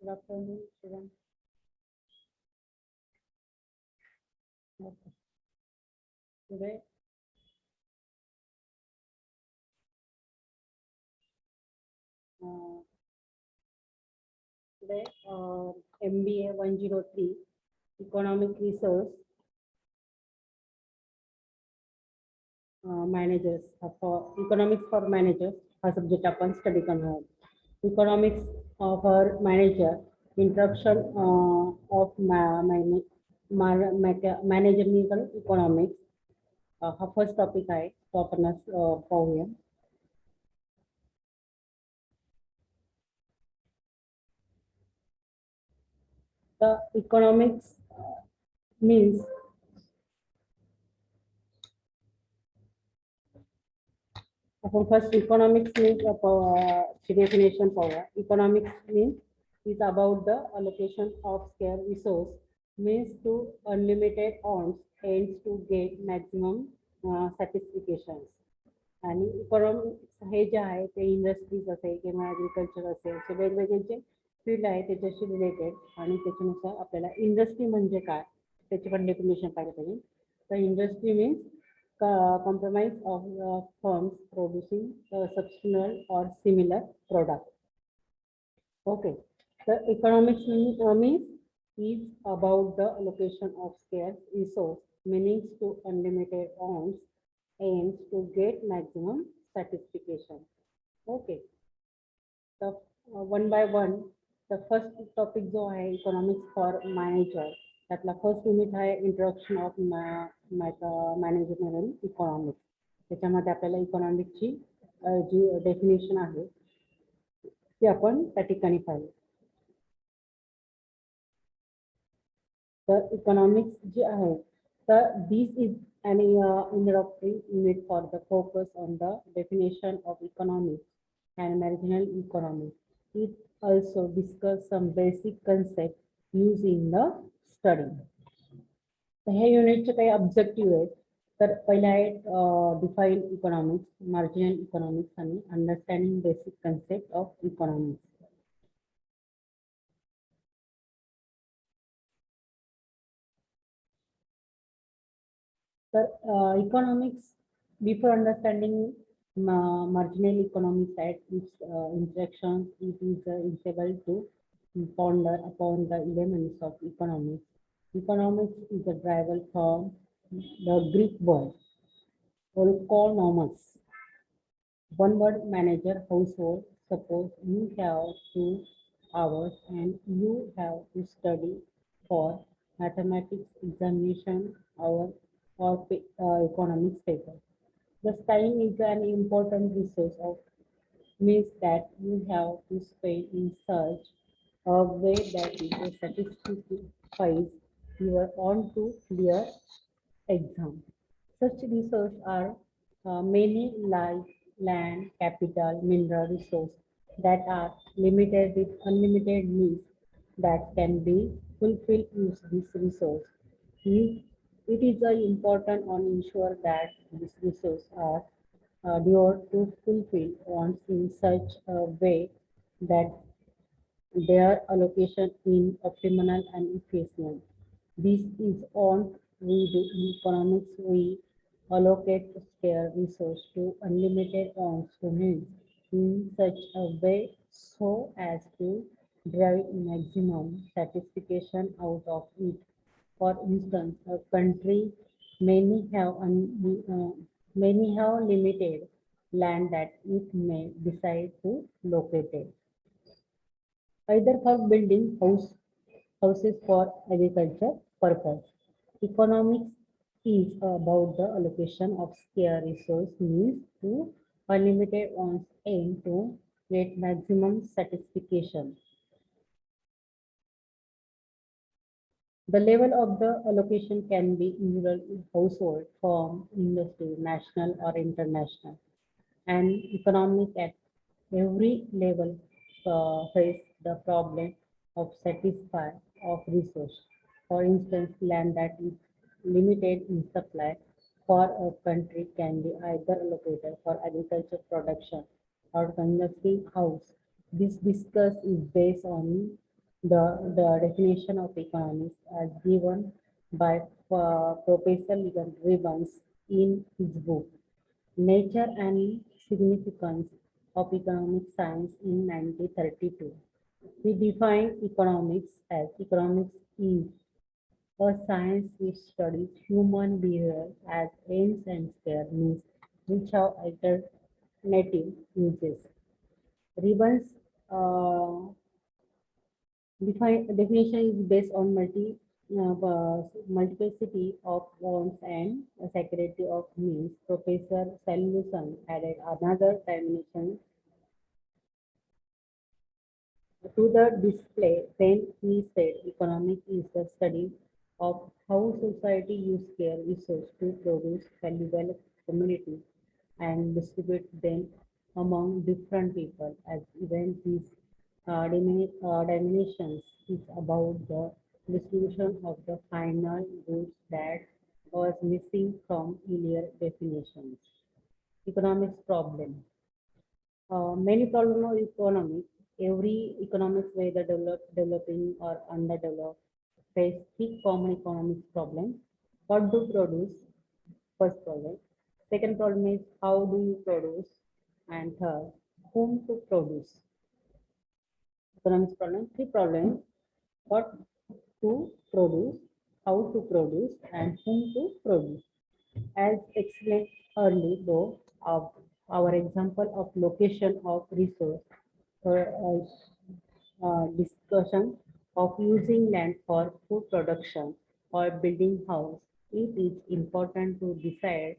Good afternoon, students. Okay. Today, uh, MBA 103 Economic Resource Managers for Economics for Managers हा subject आपण study करणार आहोत. Economics for manager introduction of managerial economics हा first topic आहे तो आपण आज पाहूया. The economics means आपण फर्स्ट इकॉनॉमिक्स मीन्स ची डेफिनेशन पाहूया. Economics means is about the allocation of scarce resource means to unlimited arms aims to get maximum satisfactions. आणि इकॉनॉमिक्स हे जे आहे ते इंडस्ट्रीज असेल किंवा ॲग्रिकल्चर असेल असे वेगवेगळे जे फील्ड आहे त्याच्याशी रिलेटेड आणि त्याच्यानुसार आपल्याला इंडस्ट्री म्हणजे काय त्याची पण डेफिनेशन पाहिजे पाहिजे. तर industry means compromise of firms producing substantial or similar product. Okay, the economics means is about the allocation of scarce resource, meaning to unlimited arms, aims to get maximum satisfaction. Okay, the one by one, the first topic जो आहे economics for manager. त्यातला first unit आहे introduction of managerial economics. त्याच्यामध्ये आपल्याला इकॉनॉमिक्सची जी definition आहे ती आपण त्या ठिकाणी पाहिली. तर इकॉनॉमिक्स जे आहे तर this is an introductory unit for the focus on the definition of economics and marginal economics. It also discuss some basic concepts used in the study. तर हे युनिटचे काही ऑब्जेक्टिव्ह आहेत. तर पहिला आहे डिफाईन इकॉनॉमिक्स, मार्जिनल इकॉनॉमिक्स आणि understanding basic concept of economics. तर economics before understanding marginal economics at its introduction, it is able to ponder upon the elements of economics. Economics is a derived from the Greek word oikonomos. One word manager household. Suppose you have 2 hours and you have to study for mathematics examination or economics paper. The time is an important resource of means that you have to spend in such a way that it satisfies your own to clear exam. Such resources are many like land, capital, mineral resource that are limited with unlimited needs that can be fulfilled use this resource. It is important on ensure that these resources are devoted to fulfill wants in such a way that their allocation is optimal and efficient. This is on we do in economics. We allocate scarce resource to unlimited amounts to needs in such a way so as to drive maximum satisfaction out of it. For instance, a country many have many have limited land that it may decide to locate it, either for building houses for agriculture purpose. Economics is about the allocation of scarce resource means to unlimited ones aim to get maximum satisfaction. The level of the allocation can be individual, household, firm, industry, national or international, and economic at every level face the problem of satisfy of resource. For instance, land that is limited in supply for a country can be either allocated for agriculture production or industry house. This discuss is based on The definition of economics as given by Professor Gibbons in his book Nature and Significance of Economic Science in 1932. He defined economics as economics is a science which studies human behavior as ends and square means which have alternative uses. Ribbons definition is based on multiplicity of forms and security of means. Professor Saluson added another dimension to the display when he said economics is the study of how society use scarce resources to produce valuable commodities and distribute them among different people. As even these dimensions is about the distribution of the final goods that was missing from earlier definitions. Economics problem. Many problems of economics. Every economics, whether developing or underdeveloped, face three common economics problems. What to produce? First problem. Second problem is how do you produce? And third, whom to produce? Economics problem. Three problems. What to produce, how to produce, and whom to produce. As explained earlier, though, our example of location of resource for discussion of using land for food production or building house, it is important to decide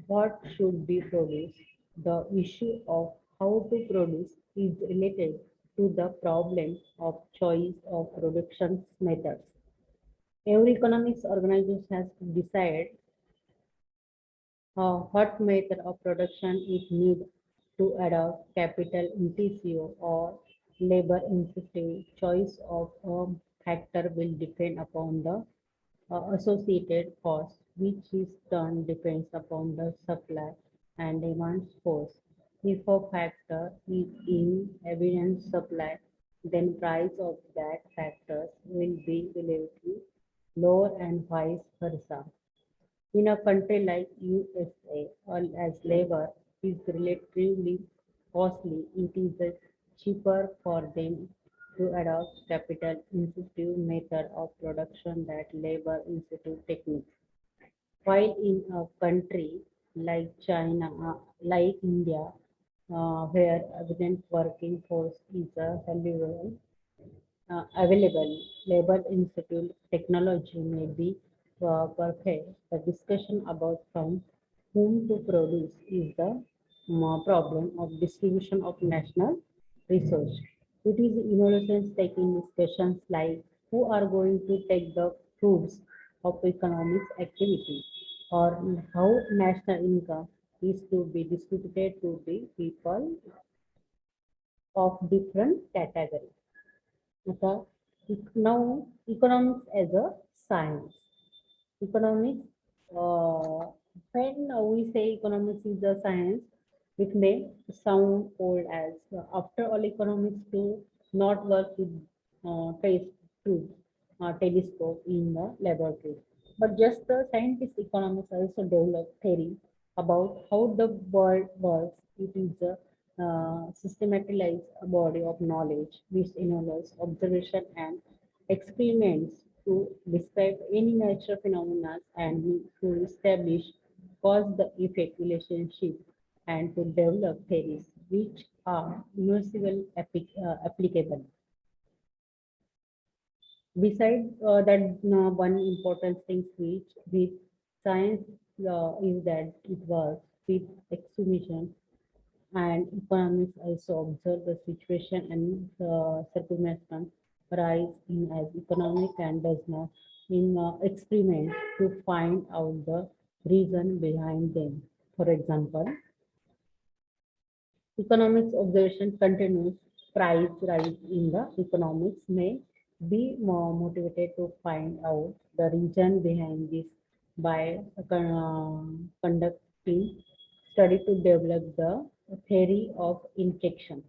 what should be produced. The issue of how to produce is related to the problem of choice of production methods. Every economics organization has to decide what method of production is needed to adopt capital intensive or labor intensive. Choice of a factor will depend upon the associated cost, which is turn depends upon the supply and demand force. If a factor is in evident supply, then price of that factor will be relatively lower and vice versa. In a country like USA, as labor is relatively costly, it is cheaper for them to adopt capital intensive method of production than labor intensive techniques. While in a country like China, like India, where abundant working force is available, labor institute technology may be perfect. The discussion about from whom to produce is the problem of distribution of national resource. It is innovations taking discussions like who are going to take the fruits of economic activity or how national income is to be distributed to the people of different categories. Okay. Now, economics as a science. Economics, uh, when we say economics is a science, it may sound old as after all economics do not work with test tube, telescope in the laboratory. But just the scientist economics also develop theory about how the world works. It is a systematized body of knowledge which involves observation and experiments to describe any natural phenomena and to establish cause the effect relationship and to develop theories which are universally applicable. Besides that, one important thing which with science is that it works with exhibition and economics also observe the situation and circumstance arise in as economic and does not in experiment to find out the reason behind them. For example, economics observation continues price rise in the economics may be more motivated to find out the reason behind this by conducting study to develop the theory of inflation.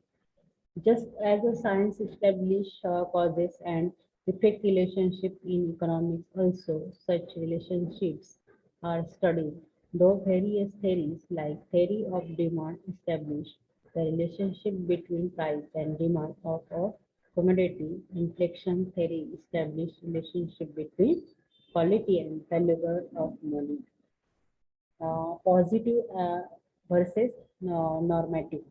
Just as the science established causes and effect relationship in economics, also such relationships are studied. Though various theories like theory of demand establish the relationship between price and demand of a commodity, inflation theory establish relationship between quality and value of money. Positive versus normative.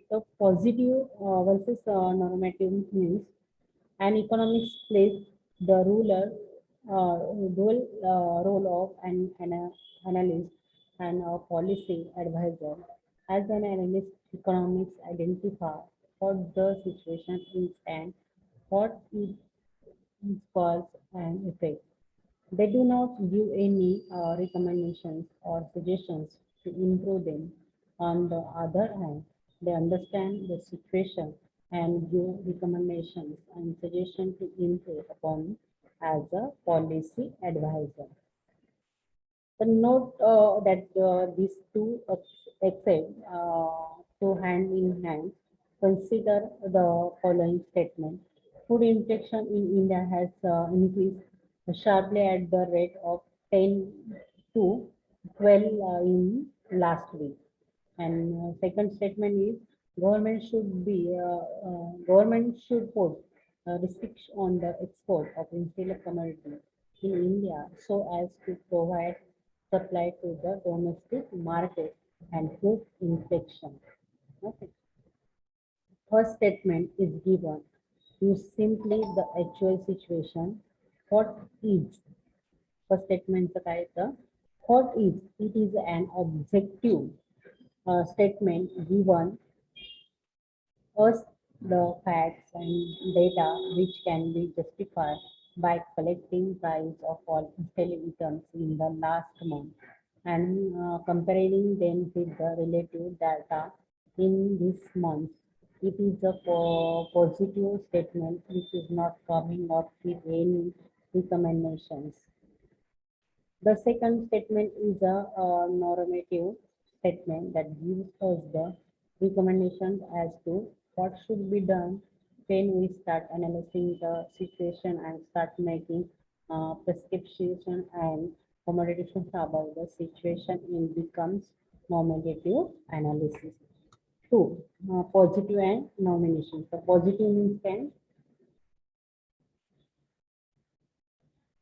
So positive versus normative means an economics plays the role of an analyst and a policy advisor. As an analyst, economics identify what the situation is and what it is cause and effect. They do not give any recommendations or suggestions to improve them. On the other hand, they understand the situation and give recommendations and suggestions to improve upon as a policy advisor. The note that these two accept to hand in hand. Consider the following statement. Food inflation in India has increased sharply at the rate of 10 to 12 in last week. And second statement is government should put restriction on the export of insular commodities in India so as to provide supply to the domestic market and keep inflation. Okay. First statement is given. Use simply the actual situation. What is? First statement काय तर what is? It is an objective statement given us the facts and data which can be justified by collecting price of all selling items in the last month and comparing them with the relative data in this month. It is a positive statement which is not coming up with any recommendations. The second statement is a normative statement that gives us the recommendations as to what should be done when we start analyzing the situation and start making prescriptions and recommendations about the situation in becomes normative analysis. Two, positive and nomination. So positive means can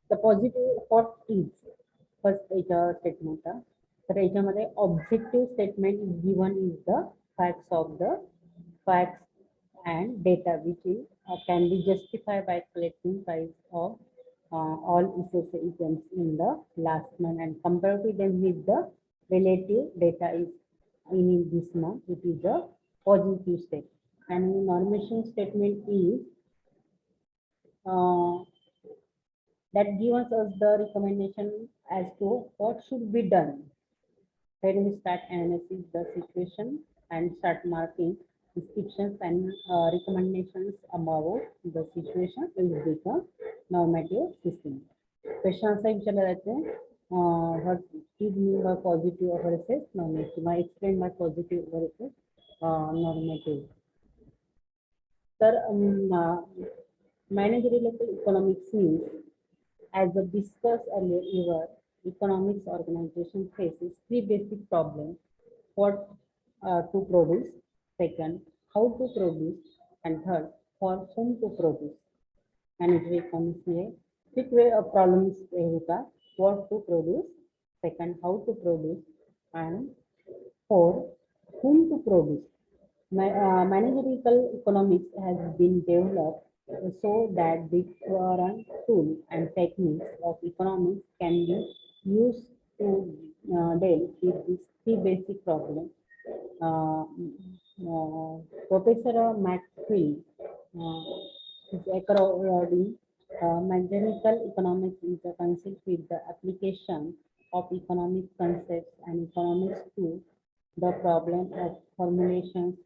the positive what is first याच्या statement तर याच्यामध्ये objective statement given is the facts and data which is can be justified by collecting price of all essential items in the last month and compared to them with the relative data is in this month. It is a positive state and normation statement is uh, that gives us the recommendation as to what should be done when we start analyzing the situation and start marking descriptions and recommendations about the situation will become normative system. Question असा विचारला जाते what is mean by positive versus normative किंवा explain by positive versus normative. तर managerial economics means as discussed earlier, economics organization faces three basic problems: what to produce, second, how to produce, and third, for whom to produce. Managerial economics में three problems होगा: what to produce, second, how to produce, and for whom to produce. Managerial economics has been developed so that different tools and techniques of economics can be used to deal with these three basic problems. Uh, Professor McQueen is according managerial economics is a concept with the application of economic concepts and economics to the problem of formulations,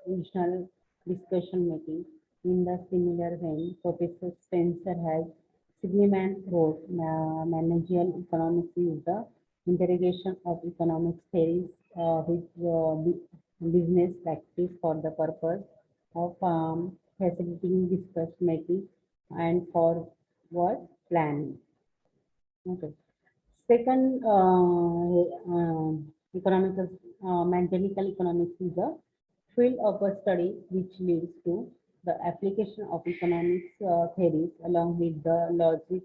regional discussion making. In the similar vein, Professor Spencer has Signiman wrote, managerial economics is the interrogation of economics theories, which business practice for the purpose of facilitating discuss making and forward planning. Okay. Second, economical, mechanical economics is a field of a study which leads to the application of economics theories along with the logic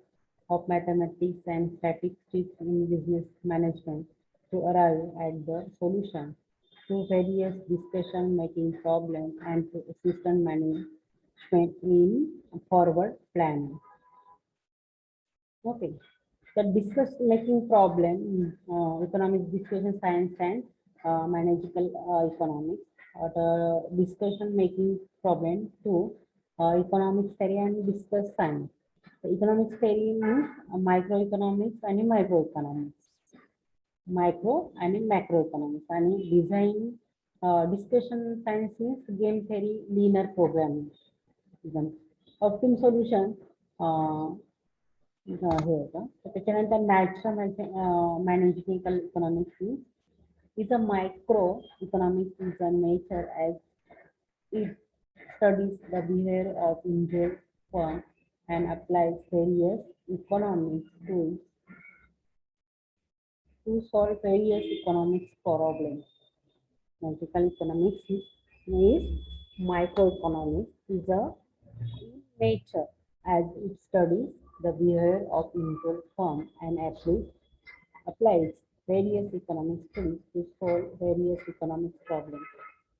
of mathematics and statistics in business management to arrive at the solution to various discussion making problems and to system management in forward planning. Okay. The discuss making problem, economic discussion science and manageable economics. The discussion making problem to economics theory and discuss science. The economics theory means microeconomics and microeconomics, micro and macroeconomics, and design discussion science means game theory, linear programming. Then optimum solution. Here का तर त्याच्यानंतर natural managemental economics is a micro economics is a nature as it studies the behavior of individual firm and applies various economic tools to solve various economic problems. Political economics is microeconomics is a nature as it studies the behavior of individual firm and applies various economic tools to solve various economic problems.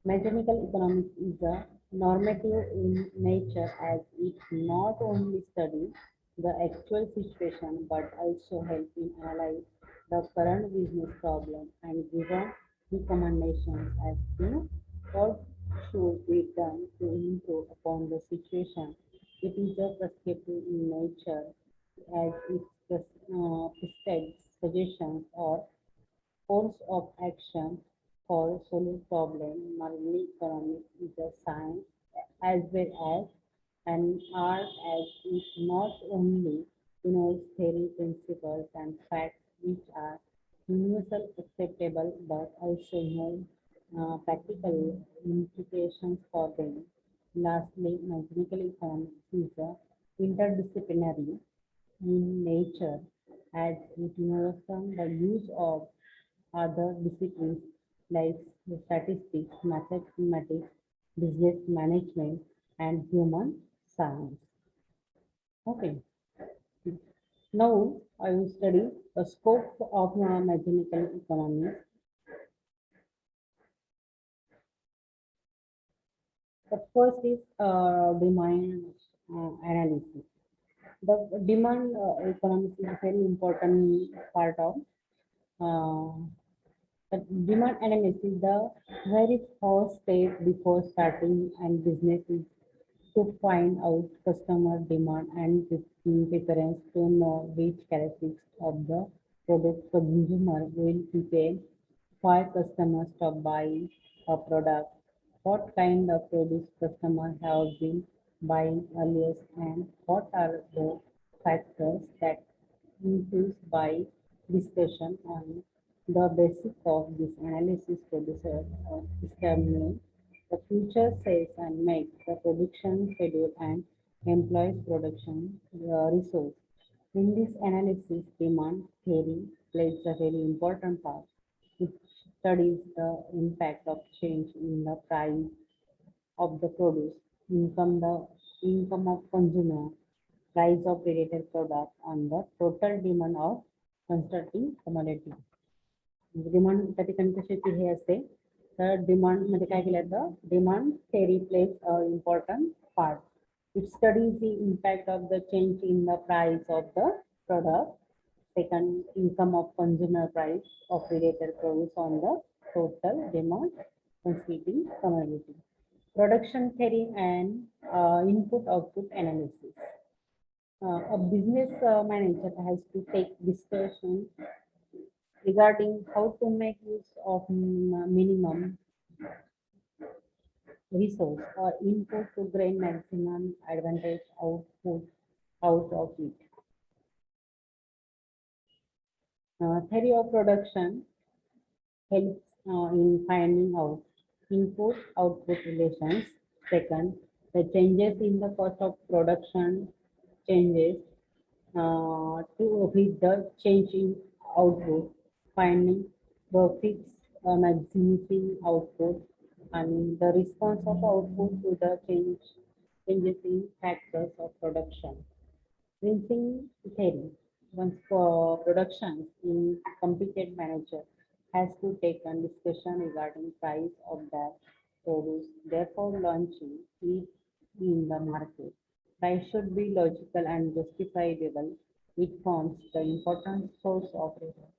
Mechanical economics is a normative in nature as it not only studies the actual situation but also help in analyze the current business problem and give a recommendations as to what should be done to improve upon the situation. It is a prescriptive in nature as it prescribes suggestions or course of action for solving problem. Marine economics is a science as well as an art as it not only knows theory, principles and facts which are universal acceptable but also know practical implications for them. Lastly, mechanical economics is a interdisciplinary in nature as it involves the use of other disciplines like statistics, mathematics, business management, and human science. Okay. Now I will study the scope of mechanical economy. The first is demand analysis. The demand economics is a very important part of uh, the demand analysis is the very first step before starting and business is to find out customer demand and preference to know which characteristics of the product consumer will prepare why customers stop buying a product, what kind of produce customer have been buying earlier, and what are the factors that influence buy discussion on the basis of this analysis producer establish the future sales and make the production schedule and employs production resource. In this analysis, demand theory plays a very important part. It studies the impact of change in the price of the produce, the income of consumer, price of related product, and the total demand of constructing commodity. Demand त्या ठिकाणी कशाची हे असते तर demand मध्ये काय केलं जातं demand theory plays a important part it studies the impact of the change in the price of the product second income of consumer price of related produce on the total demand constituting commodity production theory and input output analysis a business manager has to take discussion regarding how to make use of minimum resource or input to gain maximum advantage output out of it. Theory of production helps in finding out input-output relations. Second, the changes in the cost of production changes to with the change in output, finding the fixed maximizing output and the response of output to the changes in factors of production. Rinsing theory. Once for productions in competent manager has to take a discussion regarding price of that produce, therefore launching it in the market. Price should be logical and justifiable. It forms the important source of revenue.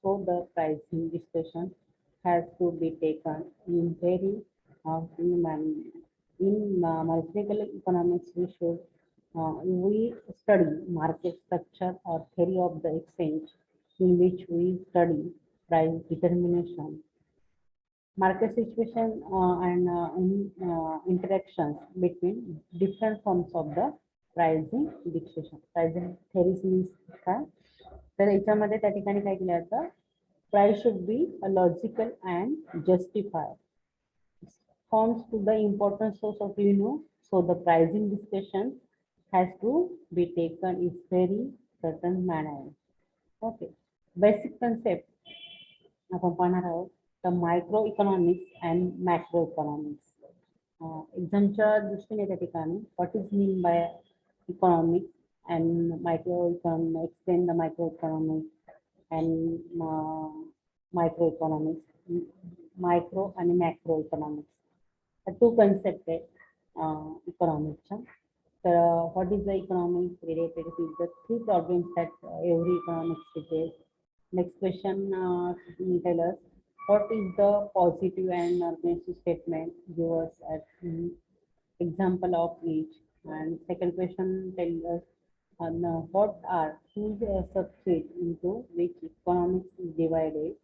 So the pricing discussion has to be taken in very in multiple economics we study market structure or theory of the exchange in which we study price determination, market situation interactions between different forms of the pricing discussion. Pricing theories means काय तर याच्यामध्ये त्या ठिकाणी काय केलं जातं price should be a logical and justified forms to the important source of revenue. So the pricing discussion has to be taken in very certain manner. Okay. Basic concept आपण पाहणार आहोत the microeconomics and macroeconomics. एक्झामच्या दृष्टीने त्या ठिकाणी what is mean by economics and microeconomics, explain the microeconomics and microeconomics, micro and macroeconomics. Two concepts economics. So what is the economics related to the three problems that every economics faces. Next question tell us what is the positive and negative statement, give us an example of each. And second question tell us what are two subfields into which economics is divided.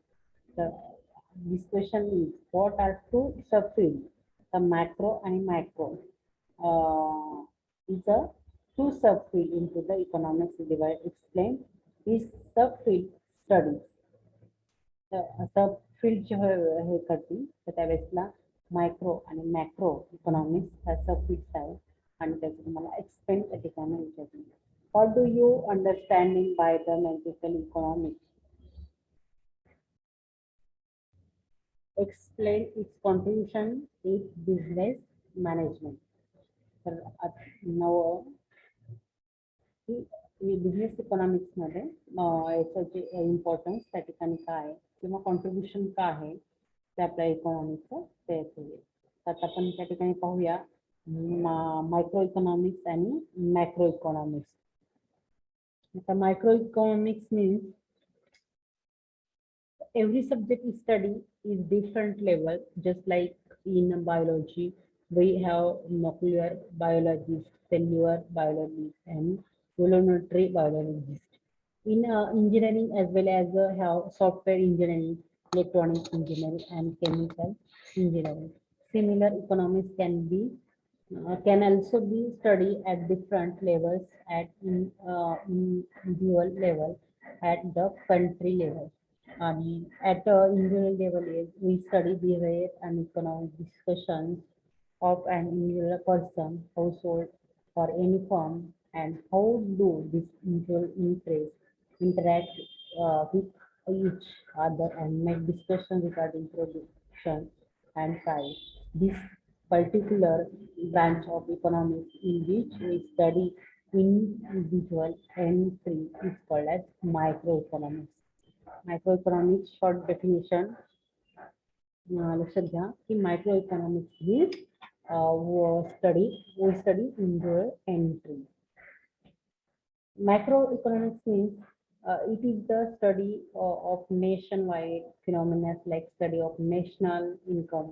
This question is what are two subfields, the macro and micro. Is a two subfield into the economics divide. Explain this subfield studies. Subfield जे हे करतील तर त्यावेळेसला micro आणि macro economics ह्या subfields आहेत आणि त्याचं तुम्हाला एक्सप्लेन त्या ठिकाणी विचारतील. What do you understanding by the magical economics? Explain it's contribution in business management. तर नवं बिझनेस इकॉनॉमिक्स मध्ये याचं जे इम्पॉर्टन्स त्या ठिकाणी काय आहे किंवा कॉन्ट्रीब्युशन काय आहे ते आपल्या इकॉनॉमिक्सचं ते असेल. आता आपण त्या ठिकाणी पाहूया मायक्रो इकॉनॉमिक्स आणि मॅक्रो इकॉनॉमिक्स. आता micro economics means every subject is study is different level, just like in biology we have molecular biologist, cellular biologist and voluntary biologist. In engineering as well as have software engineering, electronic engineering and chemical engineering. Similar economics can also be studied at different levels at individual level, at the country level. At individual level we study behavior and economic discussions of an individual person, household or any firm, and how do these individual interests interact with each other and make discussions regarding production and price. This particular branch of economics in which we study individual entry is called as microeconomics. Microeconomics short definition लक्षात घ्या की microeconomics means we study individual entry. Macroeconomics means it is the study of nationwide phenomena like study of national income,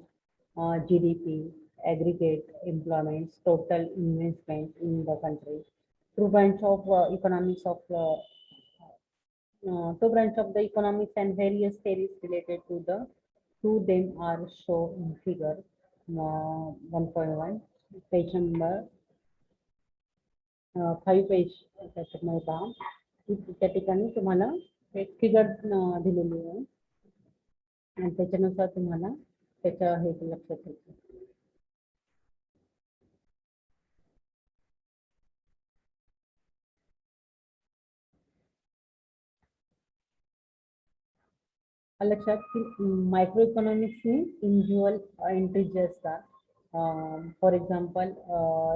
GDP, aggregate employment, total investment in the country. Two branch of economics of two branch of the economics and various theories related to them are shown in figure 1.1 page number 5 page त्याच्यामध्ये पहा त्या ठिकाणी तुम्हाला एक figure दिलेली आहे आणि त्याच्यानुसार तुम्हाला त्याच्या हे लक्षात ठेवायचं. लक्षात की मायक्रो इकॉनॉमिक्सनी इंडिव्हिज्युअल एंट्रीज जे असतात, for example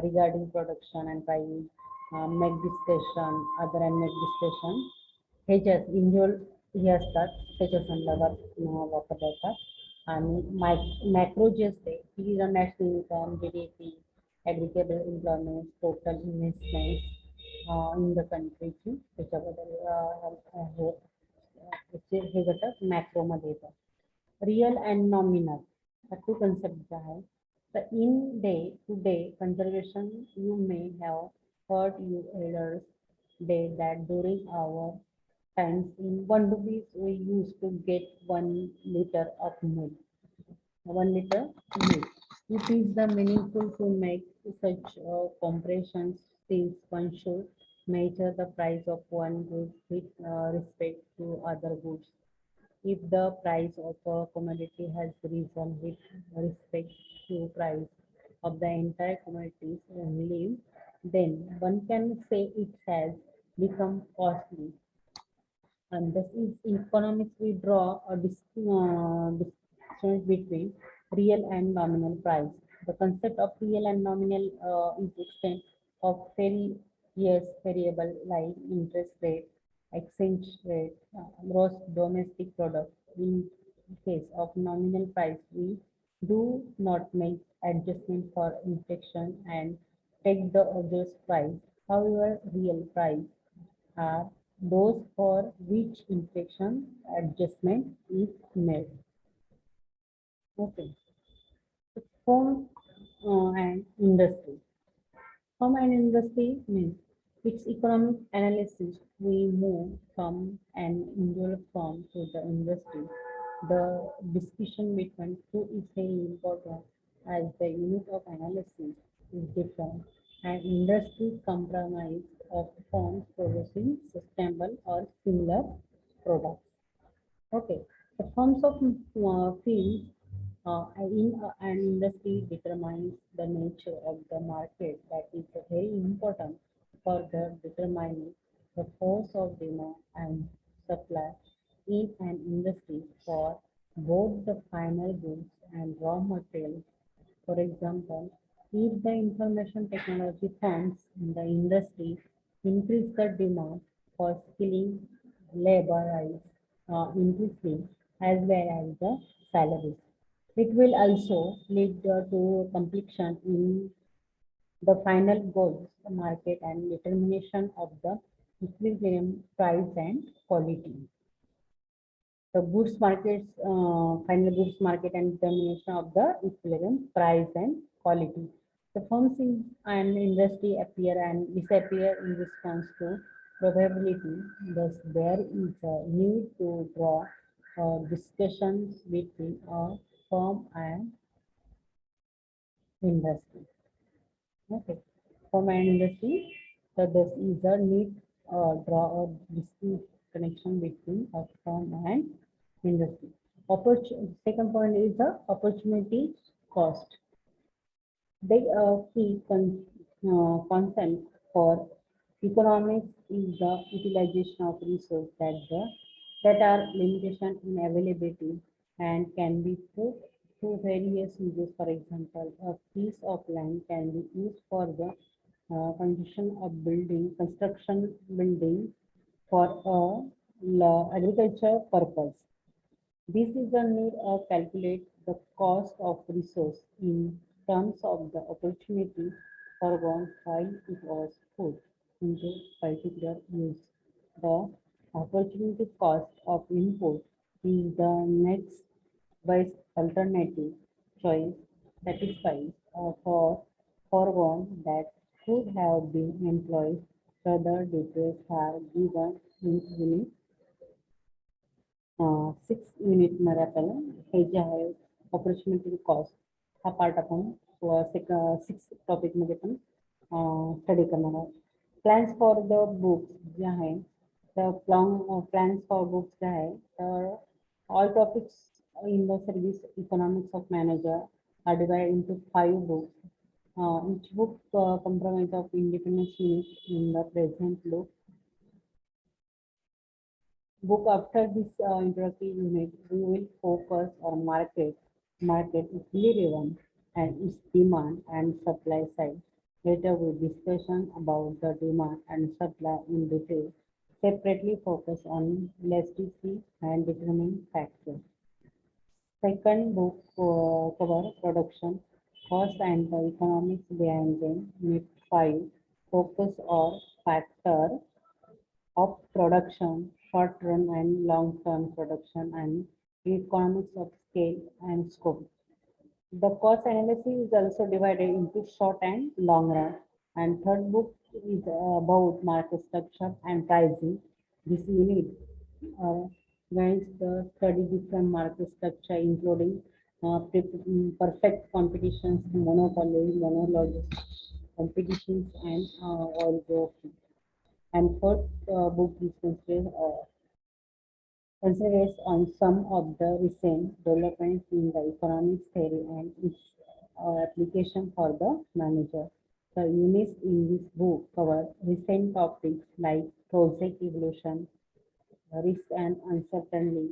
regarding production and price, make discussion, other and make discussion, हे जे इंडिव्हिज्युअल हे असतात त्याच्या संदर्भात वापरले जातात. आणि मॅक्रो जे असते ती national income, GDP, aggregate employment, total investment in the कंट्रीची त्याच्याबद्दल हे घटक मॅक्रोमध्ये येतात. Real and nominal two concept जे आहे, तर in day to day conservation you may have heard your elders say that during our times in 1 rupees we used to get 1 liter of milk. 1 liter milk. It is the meaningful to make such comparisons since one should measure the price of one good with respect to other goods. If the price of a commodity has risen with respect to price of the entire commodities only, then one can say it has become costly. And this is in economics we draw a distinction between real and nominal price. The concept of real and nominal is extent of various variable like interest rate, exchange rate, gross domestic product. In case of nominal price, we do not make adjustment for inflation and take the obvious price. However, real price are those for which inflation adjustment is made. Okay. Firm and industry. Firm and industry means its economic analysis. We move from an individual firm to the industry. The distinction between two is very important as the unit of analysis is different and industry comprised of firms producing sustainable or similar products. Okay, the forms of fields in an industry determines the nature of the market. That is very important for the determining the force of demand and supply in an industry for both the final goods and raw materials. For example, if the information technology firms in the industry increase the demand for skilling labor increasing as well as the salaries. It will also lead to competition in the final goods market and determination of the equilibrium price and quality. The goods markets, final goods market and determination of the equilibrium price and quality. The firms in an industry appear and disappear in response to probability. Thus, there is a need to draw discussions between a firm and industry. Okay, firm and industry. So, this is a need draw a distinct connection between a firm and industry. Second point is the opportunity cost. The key concept for economics is the utilization of resources that are limitation in availability and can be put to various uses. For example, a piece of land can be used for the construction building for agriculture purpose. This is the need of calculate the cost of resource in terms of the opportunity foregone while it was put into particular use. The opportunity cost of input is the next best alternative choice satisfies for foregone that could have been employed. Further details are given in unit 6 युनिटमध्ये आपल्याला हे जे आहे opportunity cost हा part आपण 6 टॉपिकमध्ये पण study करणार आहोत. Plans for the books जे आहे तर प्लॅन्स फॉर बुक्स जे आहे तर all topics in the service economics of manager are divided into 5 books. Each book comprises of independent units in the present book. After this introductory unit, we will focus on market is relevant and its demand and supply side. Later, we discussion about the demand and supply in detail. Separately, focus on elasticity and determining factors. Second book cover production, cost and the economics behind them. Unit 5 focus on factor of production, short-term and long-term production, and economics of scale and scope. The cost analysis is also divided into short and long run. And third book is about market structure and pricing. This unit uh, guides the study different market structure, including perfect competitions, monopoly, monologies, competitions, and oligopoly. And fourth book is considers on some of the recent developments in the economics theory and its application for the manager. The units in this book cover recent topics like project evolution, risk and uncertainty,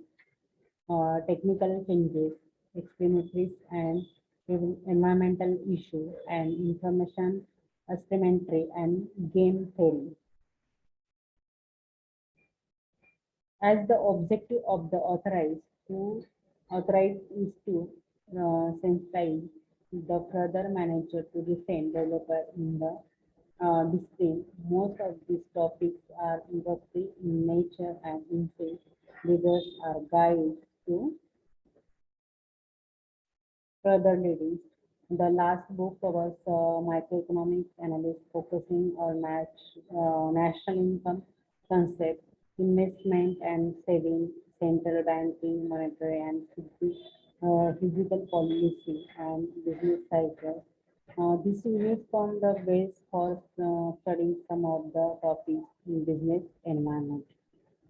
technical changes, explanations and environmental issues, and information asymmetry and game theory. As the objective of the authorized is to sensitize the further manager to the same developer in the discipline. Most of these topics are industry in nature and instead leaders are guides to further readings. The last book covers microeconomics analysis focusing on national income concept, investment and saving, central banking, monetary and physical policy, and business cycle. This unit form the base for studying some of the topics in business environment.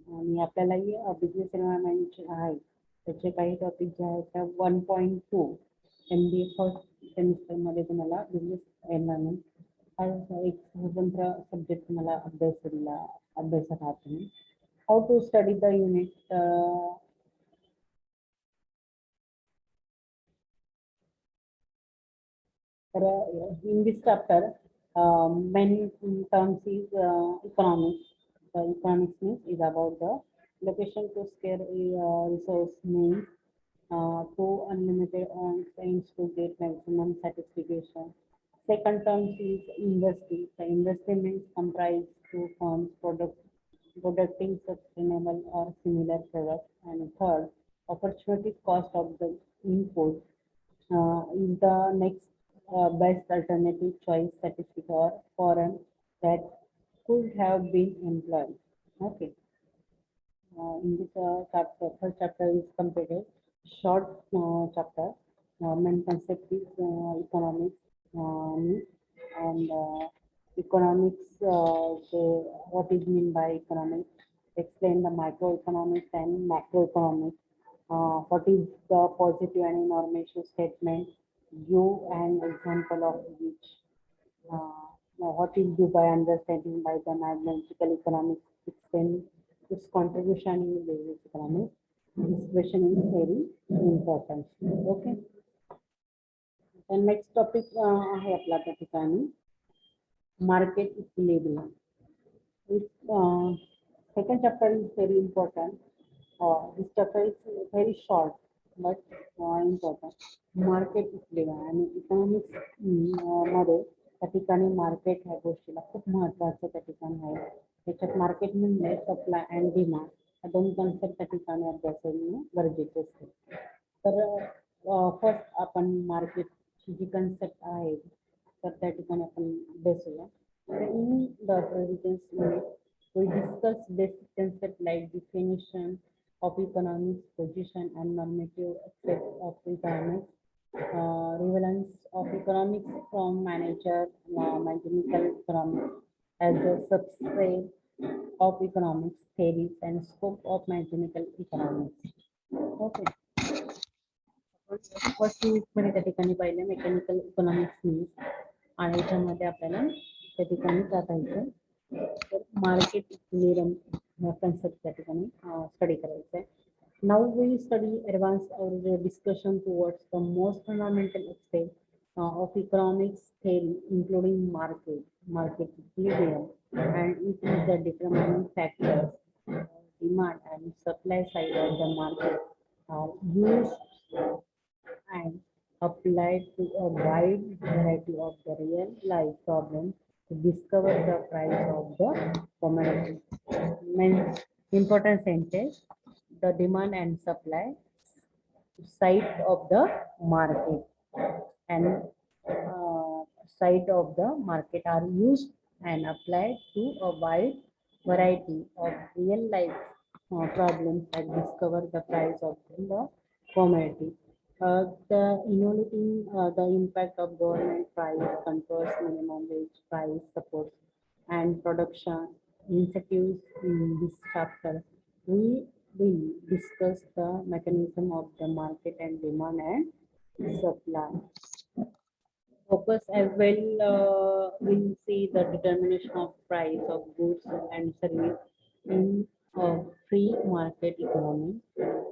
आणि आपल्यालाही business environment जे आहे त्याचे काही topic जे आहेत त्या 1.2 MBA first सेमिस्टरमध्ये तुम्हाला business environment हा एक स्वतंत्र सब्जेक्ट तुम्हाला अभ्यासात आहात तुम्ही. How to study the unit. In this chapter, main terms is economics. The economics means is about the location to scale resource means to unlimited aims to get maximum satisfaction. Second term is industry. The industry means comprise two firms producing sustainable or similar products. And third, opportunity cost of the input is the next best alternative choice statistic or foreign that could have been employed. Okay. In this chapter, first chapter is completed. Short chapter. Main concept is economics and economics. What is mean by economics? Explain the microeconomics and macroeconomics. What is the positive and information statement? Give an example of each. Now what is due by understanding by the mathematical economics explain its contribution in business economics. This question is very important. Okay. The next topic आहे आपला त्या ठिकाणी market equilibrium. Second chapter is very important. This chapter is very short but important. Market equilibrium आणि economics मध्ये त्या ठिकाणी market ह्या गोष्टीला खूप महत्वाचं त्या ठिकाणी आहे. त्याच्यात मार्केट म्हणजे सप्लाय अँड डिमांड या दोन कॉन्सेप्ट त्या ठिकाणी अभ्यासणे गरजेचे असते. तर फर्स्ट आपण मार्केटची जी कन्सेप्ट आहे तर त्या ठिकाणी आपण अभ्यासूया. In the previous unit, we discussed basic concepts like definition of economics, position and normative aspects of economics, relevance of economics from mechanical economics as a subset of economics theories and scope of mechanical economics. Okay. First मध्ये त्या ठिकाणी पाहिलं mechanical economics means आणि याच्यामध्ये आपल्याला त्या ठिकाणी टाकायचं तर मार्केट इक्विलिब्रियम कन्सेप्ट त्या ठिकाणी स्टडी करायचं आहे. Now we study advance our discussion towards the most fundamental aspect of economics theory, including market equilibrium, and it is the determining factors, demand and supply side of the market are used and applied to a wide variety of the real life problems to discover the price of the commodity. Main important sentence, the demand and supply side of the market and side of the market are used and applied to a wide variety of real life problems that discover the price of the commodity. The evaluating the impact of government price controls, minimum wage price supports, and production incentives in this chapter. We will discuss the mechanism of the market and demand and supply. Focus as well will see the determination of price of goods and service in a free market economy.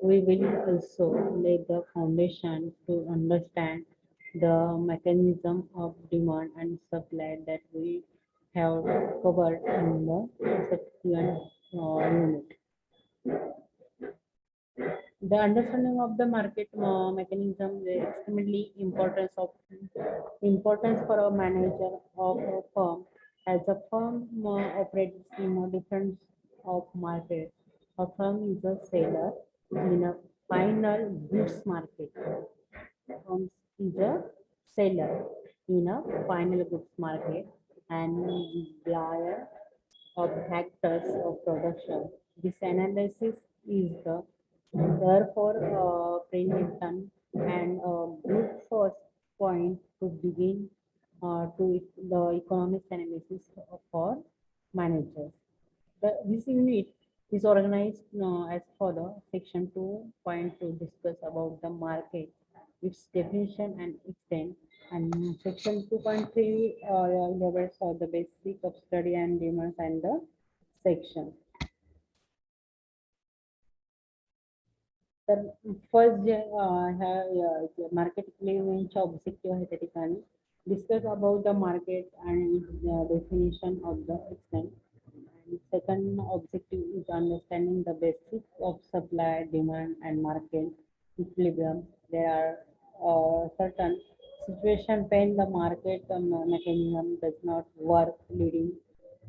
We will also lay the foundation to understand the mechanism of demand and supply that we have covered in the subsequent unit. The understanding of the market mechanism is extremely importance for a manager of a firm. As a firm operates in a different of market, a firm is a seller in a final goods market. Firm is a seller in a final goods market and buyer of factors of production. This analysis is the therefore prevention and good first point to begin the economics analysis for managers. This unit is organized as follow. Section 2.2 discuss about the market, its definition and extent, and section 2.3 covers the basic of study and demands and the section. तर first जे market इक्विलिब्रियमचे objective आहे त्या ठिकाणी discuss about the market and definition of the extent. Second objective is understanding the basics of supply, demand, and market equilibrium. There are certain situations when the market mechanism does not work, leading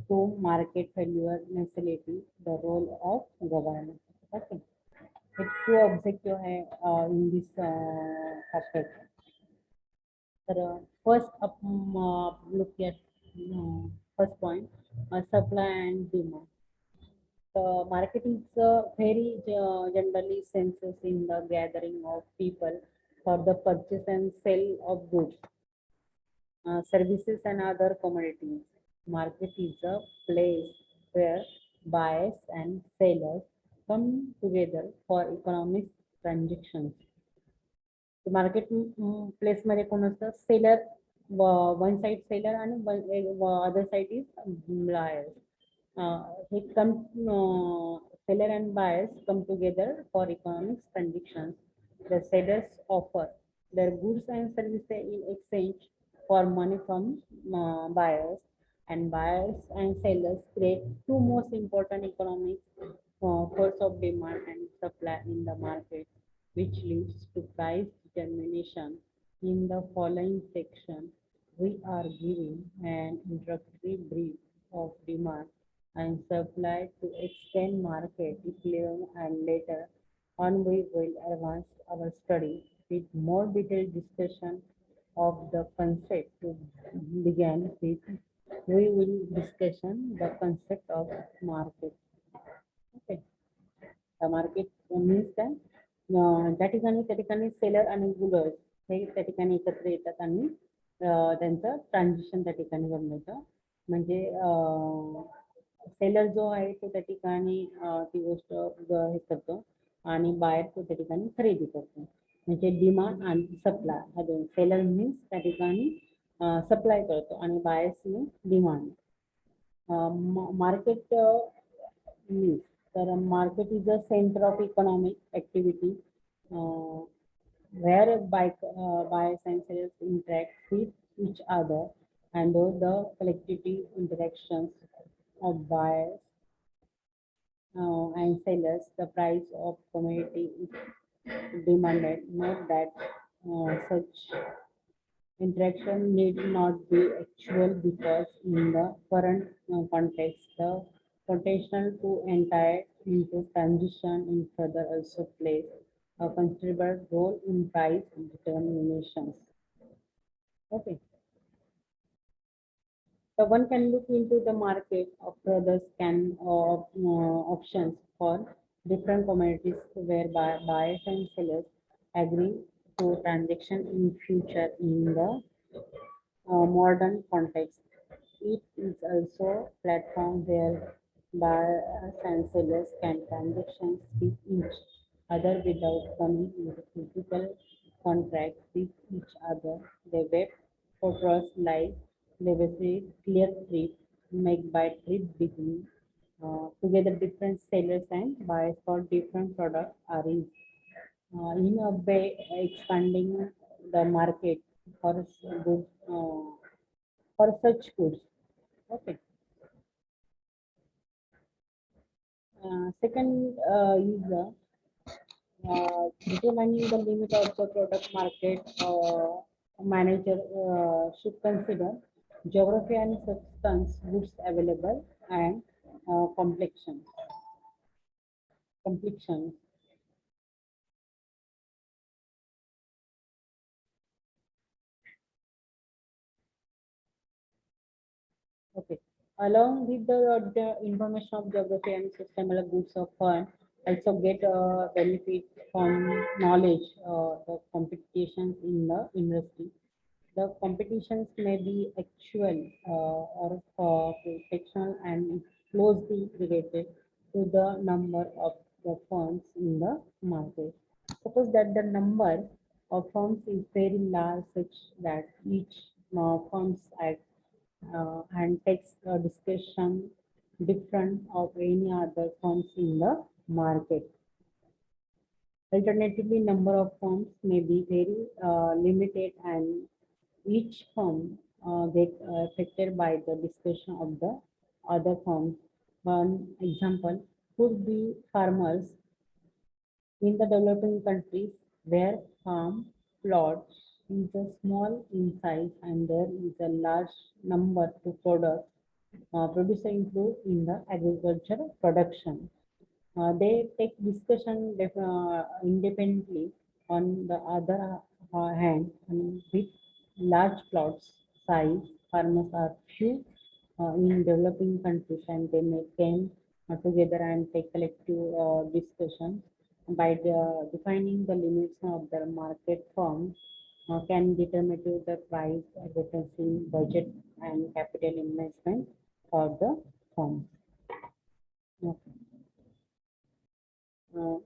to market failure, necessity, the role of government. Okay. एक two objective आहे in this aspect. तर first look at first point, supply and demand. The market is very generally senses in the gathering of people for the purchase and sale of goods, services and other commodities. Market is a place where buyers and sellers come together for economic transactions. Market place मध्ये कोण असतं, seller one side seller आणि other side is buyers. हे कम seller and buyers come together for economic transactions. The sellers offer their goods and services in exchange for money from buyers, and buyers and sellers create two most important economic force of demand and supply in the market, which leads to price determination. In the following section, we are giving an introductory brief of demand and supply to extend market equilibrium, and later on we will advance our study with more detailed discussion of the concept. To begin with, we will discussion the concept of market. Okay. The market means that त्या ठिकाणी seller आणि गुडर्स हे त्या ठिकाणी एकत्र येतात आणि त्यांचं transition त्या ठिकाणी बनवतं. म्हणजे सेलर जो आहे तो त्या ठिकाणी ती गोष्ट हे करतो आणि बायर तो त्या ठिकाणी खरेदी करतो. म्हणजे डिमांड आणि सप्लाय हा दोन. सेलर मीन्स त्या ठिकाणी सप्लाय करतो आणि buyers means demand. Market means तर market is a centre of economic activity where buyers and sellers interact with each other, and those the collectivity interactions of buyers and sellers, the price of commodity is demanded. Note that such interaction need not be actual because in the current context, the potential to enter into transition in further also plays a considerable role in price determinations. Okay. So one can look into the market of other scan of options for different commodities whereby buyers and sellers agree to transaction in future in the modern context. It is also a platform where buyers and sellers can transactions with each other without coming into physical contract with each other. The web portals like Legacy, Clear Trip, Make by Trip between together different sellers and buyers for different products are in a way expanding the market for good for such goods. Okay. Second is determining the limit of the product market. Manager should consider geography and substance goods available and complexion. Complexion. Okay. Along with the information of geography and sustainable goods of fund, also get benefit from knowledge the competitions in the industry. The competitions may be actual or fictional and closely related to the number of the firms in the market. Suppose that the number of firms is very large such that each firms act and takes a discussion different of any other firms in the market. Alternatively, number of firms may be very limited and each firm get affected by the discussion of the other firms. One example could be farmers in the developing countries where farm plot is a small in size and there is a large number to producer include in the agriculture production. They take discussion independently. On the other hand, with large plots size, farmers are few in developing countries and they may came together and take collective discussion by defining the limits of their market firms can determine the price, advertising, budget, and capital investment for the firm. Okay. Uh,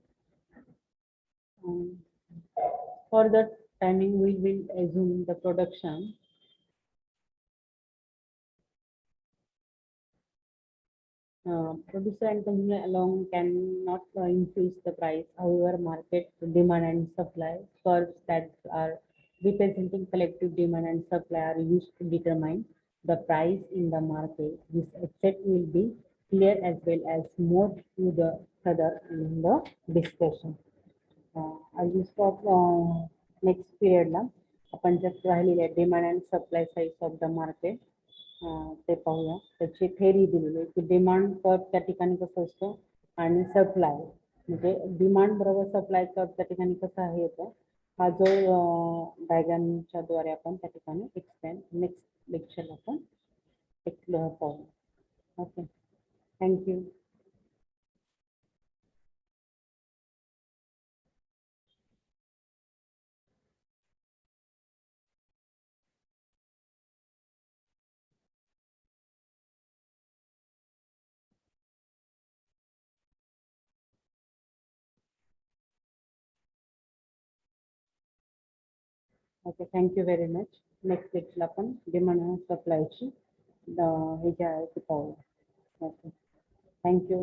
um, for the timing, we will assume the production. Producer and consumer alone cannot increase the price. However, market demand and supply curves that are representing collective demand and supply are used to determine the price in the market. This except will be clear as well as more to the further in the discussion. I will stop next period ला आपण just राहिलेले demand and supply side of the market ते पाहूया. त्याची theory दिलेली आहे की demand curve त्या ठिकाणी कसं असतं आणि सप्लाय म्हणजे डिमांड बरोबर सप्लाय कर्व त्या ठिकाणी कसं आहे येतं हा जो डायग्रामच्या द्वारे आपण त्या ठिकाणी एक्सप्लेन नेक्स्ट लेक्चर आपण पाहूया. Okay, thank you. Okay, thank you very much. Next लेक्चरला आपण डिमांड सप्लायची हे जे आहे ते पाहूया. Okay, thank you.